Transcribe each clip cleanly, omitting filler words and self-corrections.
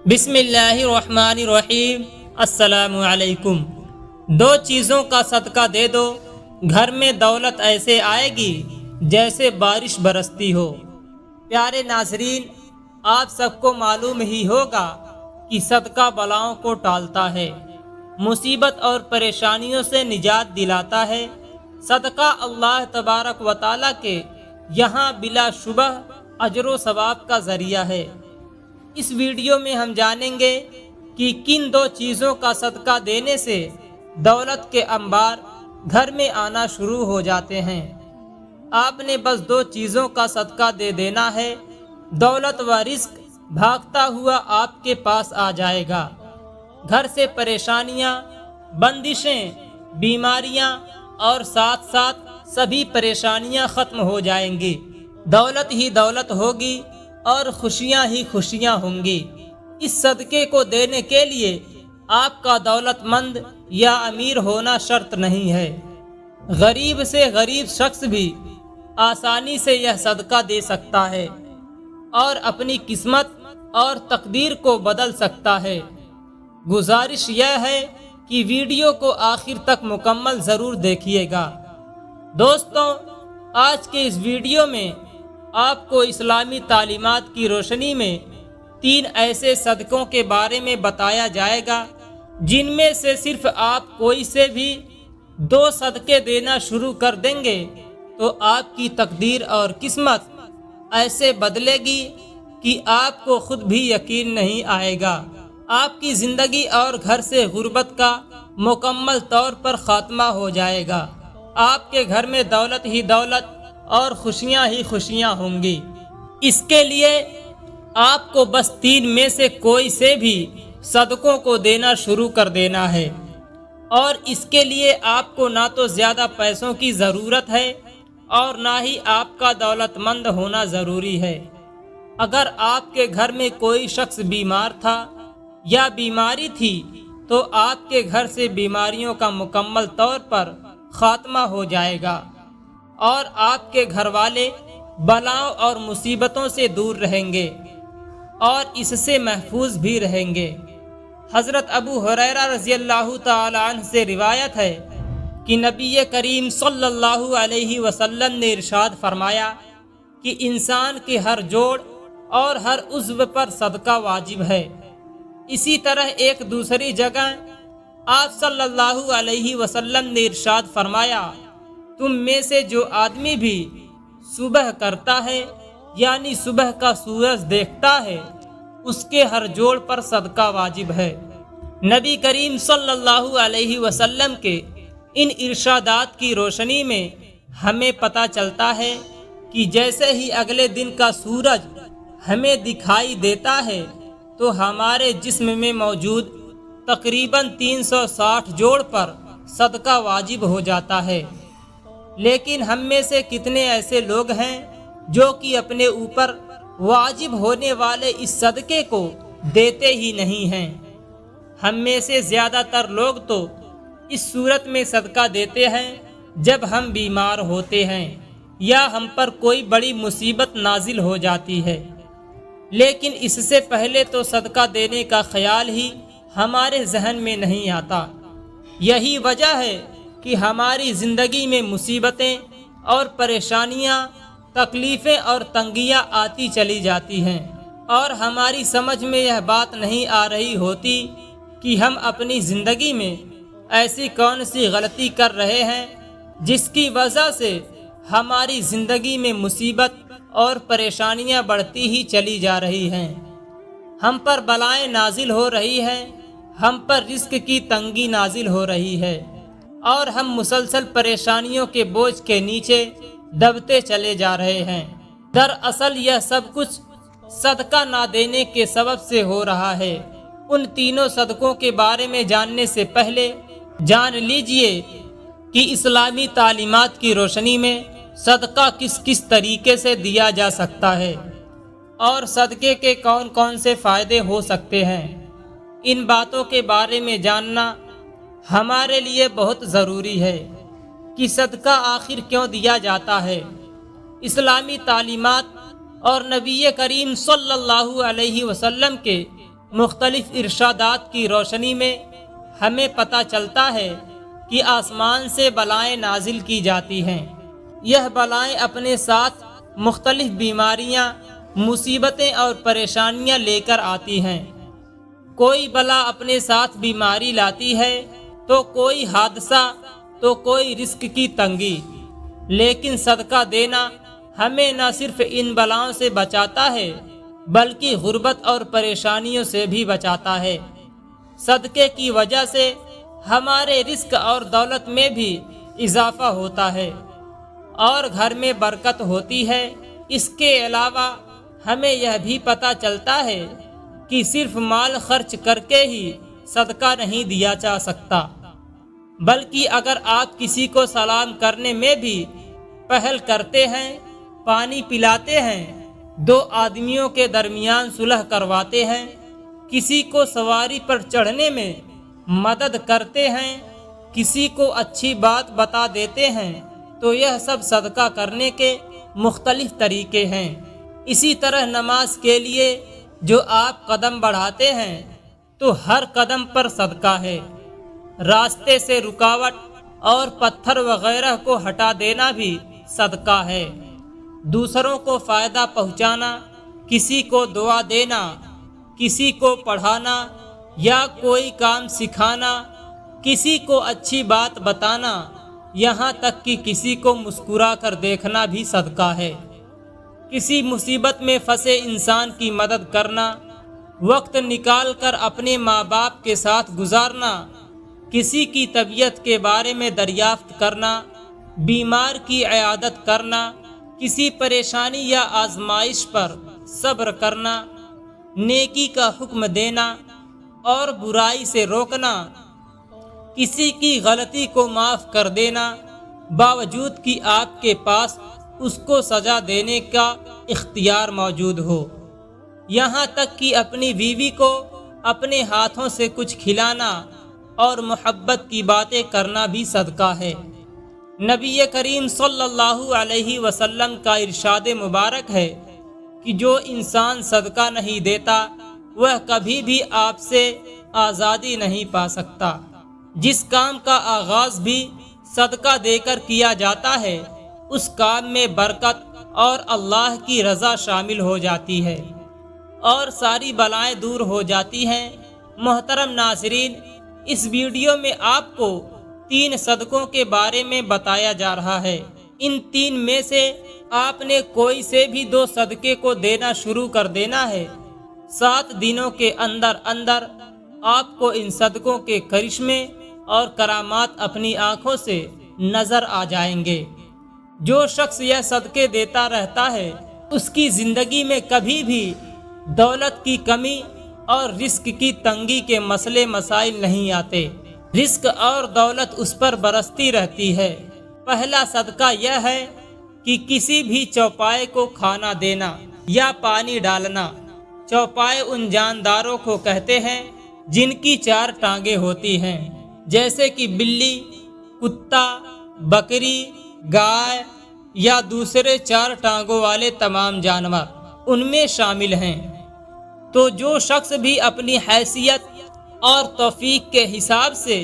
بسم اللہ الرحمن الرحیم۔ السلام علیکم۔ دو چیزوں کا صدقہ دے دو، گھر میں دولت ایسے آئے گی جیسے بارش برستی ہو۔ پیارے ناظرین، آپ سب کو معلوم ہی ہوگا کہ صدقہ بلاؤں کو ٹالتا ہے، مصیبت اور پریشانیوں سے نجات دلاتا ہے۔ صدقہ اللہ تبارک و تعالیٰ کے یہاں بلا شبہ اجر و ثواب کا ذریعہ ہے۔ اس ویڈیو میں ہم جانیں گے کہ کن دو چیزوں کا صدقہ دینے سے دولت کے انبار گھر میں آنا شروع ہو جاتے ہیں۔ آپ نے بس دو چیزوں کا صدقہ دے دینا ہے، دولت و رزق بھاگتا ہوا آپ کے پاس آ جائے گا۔ گھر سے پریشانیاں، بندشیں، بیماریاں اور ساتھ ساتھ سبھی پریشانیاں ختم ہو جائیں گی۔ دولت ہی دولت ہوگی اور خوشیاں ہی خوشیاں ہوں گی۔ اس صدقے کو دینے کے لیے آپ کا دولت مند یا امیر ہونا شرط نہیں ہے۔ غریب سے غریب شخص بھی آسانی سے یہ صدقہ دے سکتا ہے اور اپنی قسمت اور تقدیر کو بدل سکتا ہے۔ گزارش یہ ہے کہ ویڈیو کو آخر تک مکمل ضرور دیکھیے گا۔ دوستوں، آج کے اس ویڈیو میں آپ کو اسلامی تعلیمات کی روشنی میں 3 ایسے صدقوں کے بارے میں بتایا جائے گا جن میں سے صرف آپ کوئی سے بھی 2 صدقے دینا شروع کر دیں گے تو آپ کی تقدیر اور قسمت ایسے بدلے گی کہ آپ کو خود بھی یقین نہیں آئے گا۔ آپ کی زندگی اور گھر سے غربت کا مکمل طور پر خاتمہ ہو جائے گا۔ آپ کے گھر میں دولت ہی دولت اور خوشیاں ہی خوشیاں ہوں گی۔ اس کے لیے آپ کو بس 3 میں سے کوئی سے بھی صدقوں کو دینا شروع کر دینا ہے، اور اس کے لیے آپ کو نہ تو زیادہ پیسوں کی ضرورت ہے اور نہ ہی آپ کا دولت مند ہونا ضروری ہے۔ اگر آپ کے گھر میں کوئی شخص بیمار تھا یا بیماری تھی تو آپ کے گھر سے بیماریوں کا مکمل طور پر خاتمہ ہو جائے گا اور آپ کے گھر والے بلاؤں اور مصیبتوں سے دور رہیں گے اور اس سے محفوظ بھی رہیں گے۔ حضرت ابو ہریرہ رضی اللہ تعالی عنہ سے روایت ہے کہ نبی کریم صلی اللہ علیہ وسلم نے ارشاد فرمایا کہ انسان کے ہر جوڑ اور ہر عضو پر صدقہ واجب ہے۔ اسی طرح ایک دوسری جگہ آپ صلی اللہ علیہ وسلم نے ارشاد فرمایا، تم میں سے جو آدمی بھی صبح کرتا ہے یعنی صبح کا سورج دیکھتا ہے اس کے ہر جوڑ پر صدقہ واجب ہے۔ نبی کریم صلی اللہ علیہ وسلم کے ان ارشادات کی روشنی میں ہمیں پتہ چلتا ہے کہ جیسے ہی اگلے دن کا سورج ہمیں دکھائی دیتا ہے تو ہمارے جسم میں موجود تقریباً 360 جوڑ پر صدقہ واجب ہو جاتا ہے۔ لیکن ہم میں سے کتنے ایسے لوگ ہیں جو کہ اپنے اوپر واجب ہونے والے اس صدقے کو دیتے ہی نہیں ہیں۔ ہم میں سے زیادہ تر لوگ تو اس صورت میں صدقہ دیتے ہیں جب ہم بیمار ہوتے ہیں یا ہم پر کوئی بڑی مصیبت نازل ہو جاتی ہے، لیکن اس سے پہلے تو صدقہ دینے کا خیال ہی ہمارے ذہن میں نہیں آتا۔ یہی وجہ ہے کہ ہماری زندگی میں مصیبتیں اور پریشانیاں، تکلیفیں اور تنگیاں آتی چلی جاتی ہیں اور ہماری سمجھ میں یہ بات نہیں آ رہی ہوتی کہ ہم اپنی زندگی میں ایسی کون سی غلطی کر رہے ہیں جس کی وجہ سے ہماری زندگی میں مصیبت اور پریشانیاں بڑھتی ہی چلی جا رہی ہیں، ہم پر بلائیں نازل ہو رہی ہیں، ہم پر رزق کی تنگی نازل ہو رہی ہے اور ہم مسلسل پریشانیوں کے بوجھ کے نیچے دبتے چلے جا رہے ہیں۔ دراصل یہ سب کچھ صدقہ نہ دینے کے سبب سے ہو رہا ہے۔ ان تینوں صدقوں کے بارے میں جاننے سے پہلے جان لیجئے کہ اسلامی تعلیمات کی روشنی میں صدقہ کس کس طریقے سے دیا جا سکتا ہے اور صدقے کے کون کون سے فائدے ہو سکتے ہیں۔ ان باتوں کے بارے میں جاننا ہمارے لیے بہت ضروری ہے کہ صدقہ آخر کیوں دیا جاتا ہے۔ اسلامی تعلیمات اور نبی کریم صلی اللہ علیہ وسلم کے مختلف ارشادات کی روشنی میں ہمیں پتہ چلتا ہے کہ آسمان سے بلائیں نازل کی جاتی ہیں۔ یہ بلائیں اپنے ساتھ مختلف بیماریاں، مصیبتیں اور پریشانیاں لے کر آتی ہیں۔ کوئی بلا اپنے ساتھ بیماری لاتی ہے، تو کوئی حادثہ، تو کوئی رزق کی تنگی، لیکن صدقہ دینا ہمیں نہ صرف ان بلاؤں سے بچاتا ہے بلکہ غربت اور پریشانیوں سے بھی بچاتا ہے۔ صدقے کی وجہ سے ہمارے رزق اور دولت میں بھی اضافہ ہوتا ہے اور گھر میں برکت ہوتی ہے۔ اس کے علاوہ ہمیں یہ بھی پتہ چلتا ہے کہ صرف مال خرچ کر کے ہی صدقہ نہیں دیا جا سکتا، بلکہ اگر آپ کسی کو سلام کرنے میں بھی پہل کرتے ہیں، پانی پلاتے ہیں، دو آدمیوں کے درمیان صلح کرواتے ہیں، کسی کو سواری پر چڑھنے میں مدد کرتے ہیں، کسی کو اچھی بات بتا دیتے ہیں، تو یہ سب صدقہ کرنے کے مختلف طریقے ہیں۔ اسی طرح نماز کے لیے جو آپ قدم بڑھاتے ہیں تو ہر قدم پر صدقہ ہے۔ راستے سے رکاوٹ اور پتھر وغیرہ کو ہٹا دینا بھی صدقہ ہے۔ دوسروں کو فائدہ پہنچانا، کسی کو دعا دینا، کسی کو پڑھانا یا کوئی کام سکھانا، کسی کو اچھی بات بتانا، یہاں تک کہ کسی کو مسکرا کر دیکھنا بھی صدقہ ہے۔ کسی مصیبت میں پھنسے انسان کی مدد کرنا، وقت نکال کر اپنے ماں باپ کے ساتھ گزارنا، کسی کی طبیعت کے بارے میں دریافت کرنا، بیمار کی عیادت کرنا، کسی پریشانی یا آزمائش پر صبر کرنا، نیکی کا حکم دینا اور برائی سے روکنا، کسی کی غلطی کو معاف کر دینا باوجود کہ آپ کے پاس اس کو سزا دینے کا اختیار موجود ہو، یہاں تک کہ اپنی بیوی کو اپنے ہاتھوں سے کچھ کھلانا اور محبت کی باتیں کرنا بھی صدقہ ہے۔ نبی کریم صلی اللہ علیہ وسلم کا ارشاد مبارک ہے کہ جو انسان صدقہ نہیں دیتا وہ کبھی بھی آپ سے آزادی نہیں پا سکتا۔ جس کام کا آغاز بھی صدقہ دے کر کیا جاتا ہے اس کام میں برکت اور اللہ کی رضا شامل ہو جاتی ہے اور ساری بلائیں دور ہو جاتی ہیں۔ محترم ناظرین، اس ویڈیو میں آپ کو 3 صدقوں کے بارے میں بتایا جا رہا ہے۔ ان 3 میں سے آپ نے کوئی سے بھی 2 صدقے کو دینا شروع کر دینا ہے۔ 7 دنوں کے اندر اندر آپ کو ان صدقوں کے کرشمے اور کرامات اپنی آنکھوں سے نظر آ جائیں گے۔ جو شخص یہ صدقے دیتا رہتا ہے اس کی زندگی میں کبھی بھی دولت کی کمی اور رزق کی تنگی کے مسئلے مسائل نہیں آتے۔ رزق اور دولت اس پر برستی رہتی ہے۔ پہلا صدقہ یہ ہے کہ کسی بھی چوپائے کو کھانا دینا یا پانی ڈالنا۔ چوپائے ان جانداروں کو کہتے ہیں جن کی 4 ٹانگیں ہوتی ہیں، جیسے کہ بلی، کتا، بکری، گائے یا دوسرے 4 ٹانگوں والے تمام جانور ان میں شامل ہیں۔ تو جو شخص بھی اپنی حیثیت اور توفیق کے حساب سے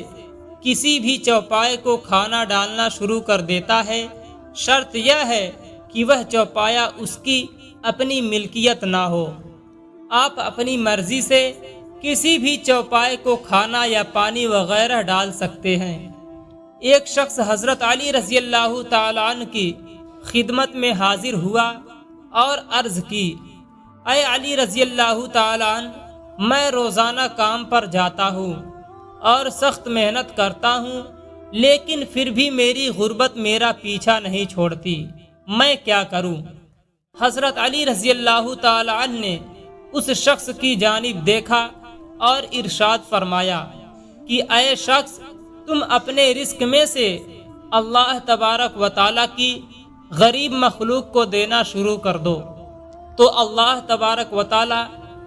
کسی بھی چوپائے کو کھانا ڈالنا شروع کر دیتا ہے، شرط یہ ہے کہ وہ چوپایا اس کی اپنی ملکیت نہ ہو۔ آپ اپنی مرضی سے کسی بھی چوپائے کو کھانا یا پانی وغیرہ ڈال سکتے ہیں۔ ایک شخص حضرت علی رضی اللہ تعالیٰ عنہ کی خدمت میں حاضر ہوا اور عرض کی، اے علی رضی اللہ تعالیٰ عنہ، میں روزانہ کام پر جاتا ہوں اور سخت محنت کرتا ہوں، لیکن پھر بھی میری غربت میرا پیچھا نہیں چھوڑتی، میں کیا کروں؟ حضرت علی رضی اللہ تعالیٰ عنہ نے اس شخص کی جانب دیکھا اور ارشاد فرمایا کہ اے شخص، تم اپنے رزق میں سے اللہ تبارک و تعالیٰ کی غریب مخلوق کو دینا شروع کر دو، تو اللہ تبارک و تعالیٰ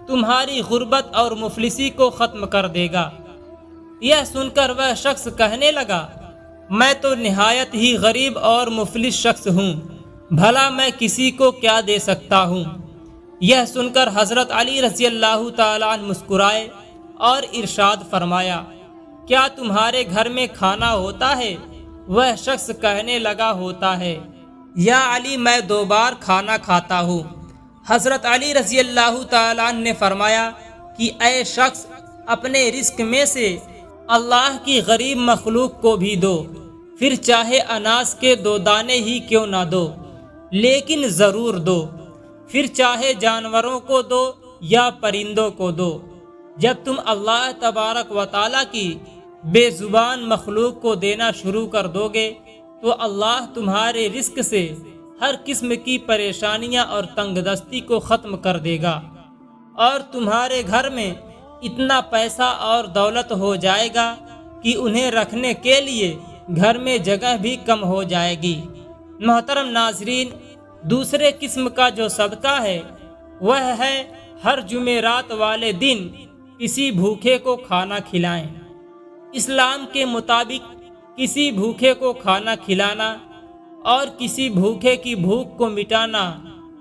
تمہاری غربت اور مفلسی کو ختم کر دے گا۔ یہ سن کر وہ شخص کہنے لگا، میں تو نہایت ہی غریب اور مفلس شخص ہوں، بھلا میں کسی کو کیا دے سکتا ہوں؟ یہ سن کر حضرت علی رضی اللہ تعالیٰ عنہ مسکرائے اور ارشاد فرمایا، کیا تمہارے گھر میں کھانا ہوتا ہے؟ وہ شخص کہنے لگا، ہوتا ہے یا علی، میں 2 بار کھانا کھاتا ہوں۔ حضرت علی رضی اللہ تعالیٰ عنہ نے فرمایا کہ اے شخص، اپنے رزق میں سے اللہ کی غریب مخلوق کو بھی دو، پھر چاہے اناج کے 2 دانے ہی کیوں نہ دو، لیکن ضرور دو، پھر چاہے جانوروں کو دو یا پرندوں کو دو۔ جب تم اللہ تبارک و تعالیٰ کی بے زبان مخلوق کو دینا شروع کر دو گے تو اللہ تمہارے رزق سے ہر قسم کی پریشانیاں اور تنگ دستی کو ختم کر دے گا، اور تمہارے گھر میں اتنا پیسہ اور دولت ہو جائے گا کہ انہیں رکھنے کے لیے گھر میں جگہ بھی کم ہو جائے گی۔ محترم ناظرین، دوسرے قسم کا جو صدقہ ہے وہ ہے ہر جمعرات والے دن کسی بھوکے کو کھانا کھلائیں۔ اسلام کے مطابق کسی بھوکے کو کھانا کھلانا اور کسی بھوکے کی بھوک کو مٹانا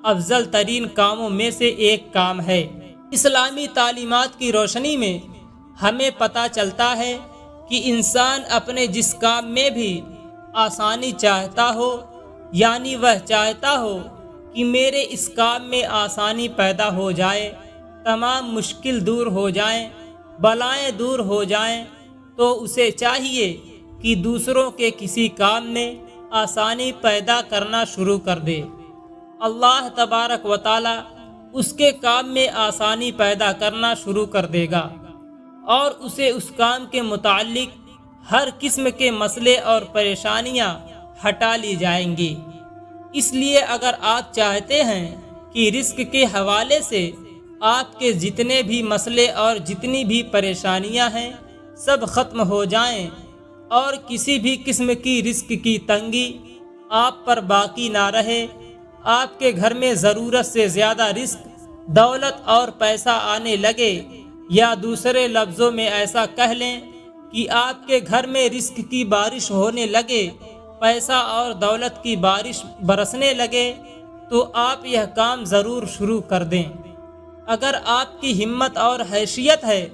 افضل ترین کاموں میں سے ایک کام ہے۔ اسلامی تعلیمات کی روشنی میں ہمیں پتہ چلتا ہے کہ انسان اپنے جس کام میں بھی آسانی چاہتا ہو، یعنی وہ چاہتا ہو کہ میرے اس کام میں آسانی پیدا ہو جائے، تمام مشکل دور ہو جائیں، بلائیں دور ہو جائیں، تو اسے چاہیے کہ دوسروں کے کسی کام میں آسانی پیدا کرنا شروع کر دے۔ اللہ تبارک و تعالی اس کے کام میں آسانی پیدا کرنا شروع کر دے گا اور اسے اس کام کے متعلق ہر قسم کے مسئلے اور پریشانیاں ہٹا لی جائیں گی۔ اس لیے اگر آپ چاہتے ہیں کہ رزق کے حوالے سے آپ کے جتنے بھی مسئلے اور جتنی بھی پریشانیاں ہیں سب ختم ہو جائیں اور کسی بھی قسم کی رزق کی تنگی آپ پر باقی نہ رہے، آپ کے گھر میں ضرورت سے زیادہ رزق، دولت اور پیسہ آنے لگے، یا دوسرے لفظوں میں ایسا کہہ لیں کہ آپ کے گھر میں رزق کی بارش ہونے لگے، پیسہ اور دولت کی بارش برسنے لگے، تو آپ یہ کام ضرور شروع کر دیں۔ اگر آپ کی ہمت اور حیثیت ہے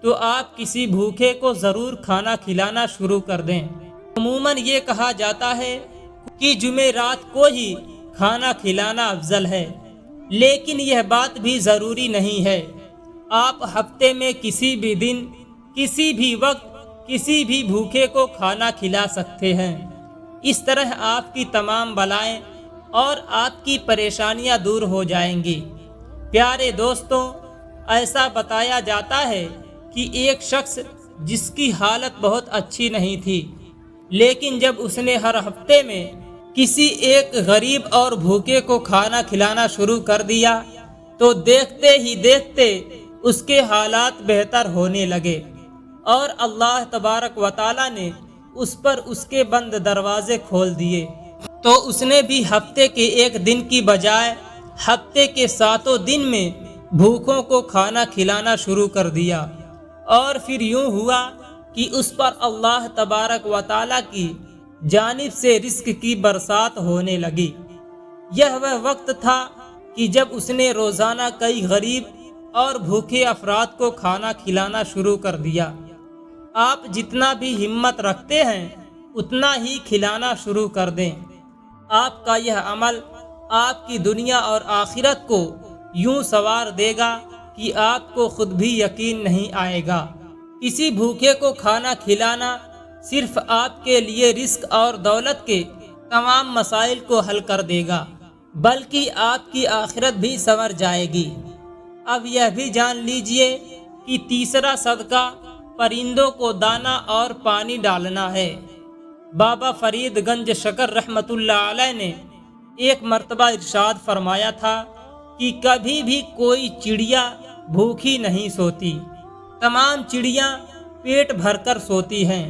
تو آپ کسی بھوکے کو ضرور کھانا کھلانا شروع کر دیں۔ عموماً یہ کہا جاتا ہے کہ جمعرات کو ہی کھانا کھلانا افضل ہے، لیکن یہ بات بھی ضروری نہیں ہے۔ آپ ہفتے میں کسی بھی دن، کسی بھی وقت، کسی بھی بھوکے کو کھانا کھلا سکتے ہیں۔ اس طرح آپ کی تمام بلائیں اور آپ کی پریشانیاں دور ہو جائیں گی۔ پیارے دوستوں، ایسا بتایا جاتا ہے کہ ایک شخص جس کی حالت بہت اچھی نہیں تھی، لیکن جب اس نے ہر ہفتے میں کسی ایک غریب اور بھوکے کو کھانا کھلانا شروع کر دیا تو دیکھتے ہی دیکھتے اس کے حالات بہتر ہونے لگے، اور اللہ تبارک و تعالی نے اس پر اس کے بند دروازے کھول دیے، تو اس نے بھی ہفتے کے ایک دن کی بجائے ہفتے کے 7 دن میں بھوکوں کو کھانا کھلانا شروع کر دیا، اور پھر یوں ہوا کہ اس پر اللہ تبارک و تعالی کی جانب سے رزق کی برسات ہونے لگی۔ یہ وہ وقت تھا کہ جب اس نے روزانہ کئی غریب اور بھوکے افراد کو کھانا کھلانا شروع کر دیا۔ آپ جتنا بھی ہمت رکھتے ہیں اتنا ہی کھلانا شروع کر دیں۔ آپ کا یہ عمل آپ کی دنیا اور آخرت کو یوں سنوار دے گا کہ آپ کو خود بھی یقین نہیں آئے گا۔ کسی بھوکے کو کھانا کھلانا صرف آپ کے لیے رزق اور دولت کے تمام مسائل کو حل کر دے گا، بلکہ آپ کی آخرت بھی سنور جائے گی۔ اب یہ بھی جان لیجئے کہ تیسرا صدقہ پرندوں کو دانہ اور پانی ڈالنا ہے۔ بابا فرید گنج شکر رحمۃ اللہ علیہ نے ایک مرتبہ ارشاد فرمایا تھا کہ کبھی بھی کوئی چڑیا بھوکی نہیں سوتی، تمام چڑیاں پیٹ بھر کر سوتی ہیں،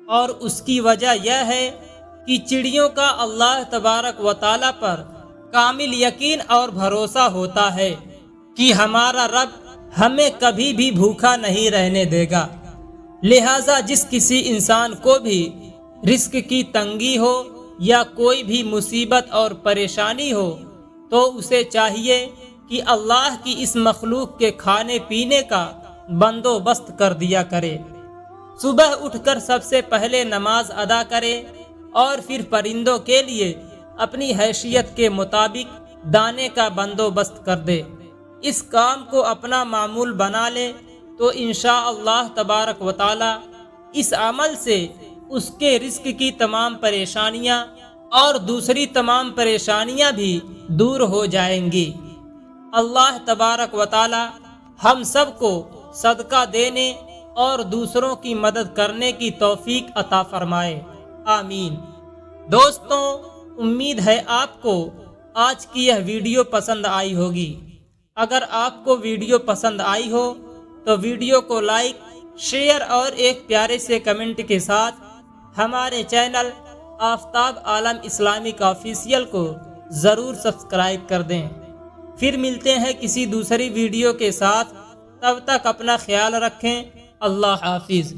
اور اس کی وجہ یہ ہے کہ چڑیوں کا اللہ تبارک و تعالی پر کامل یقین اور بھروسہ ہوتا ہے کہ ہمارا رب ہمیں کبھی بھی بھوکا نہیں رہنے دے گا۔ لہٰذا جس کسی انسان کو بھی رزق کی تنگی ہو یا کوئی بھی مصیبت اور پریشانی ہو تو اسے چاہیے کہ کہ اللہ کی اس مخلوق کے کھانے پینے کا بندوبست کر دیا کرے۔ صبح اٹھ کر سب سے پہلے نماز ادا کرے اور پھر پرندوں کے لیے اپنی حیثیت کے مطابق دانے کا بندوبست کر دے۔ اس کام کو اپنا معمول بنا لے تو انشاءاللہ تبارک و تعالی اس عمل سے اس کے رزق کی تمام پریشانیاں اور دوسری تمام پریشانیاں بھی دور ہو جائیں گی۔ اللہ تبارک و تعالی ہم سب کو صدقہ دینے اور دوسروں کی مدد کرنے کی توفیق عطا فرمائے، آمین۔ دوستوں، امید ہے آپ کو آج کی یہ ویڈیو پسند آئی ہوگی۔ اگر آپ کو ویڈیو پسند آئی ہو تو ویڈیو کو لائک، شیئر اور ایک پیارے سے کمنٹ کے ساتھ ہمارے channel Aftab Alam Islamic official کو ضرور سبسکرائب کر دیں۔ پھر ملتے ہیں کسی دوسری ویڈیو کے ساتھ، تب تک اپنا خیال رکھیں۔ اللہ حافظ۔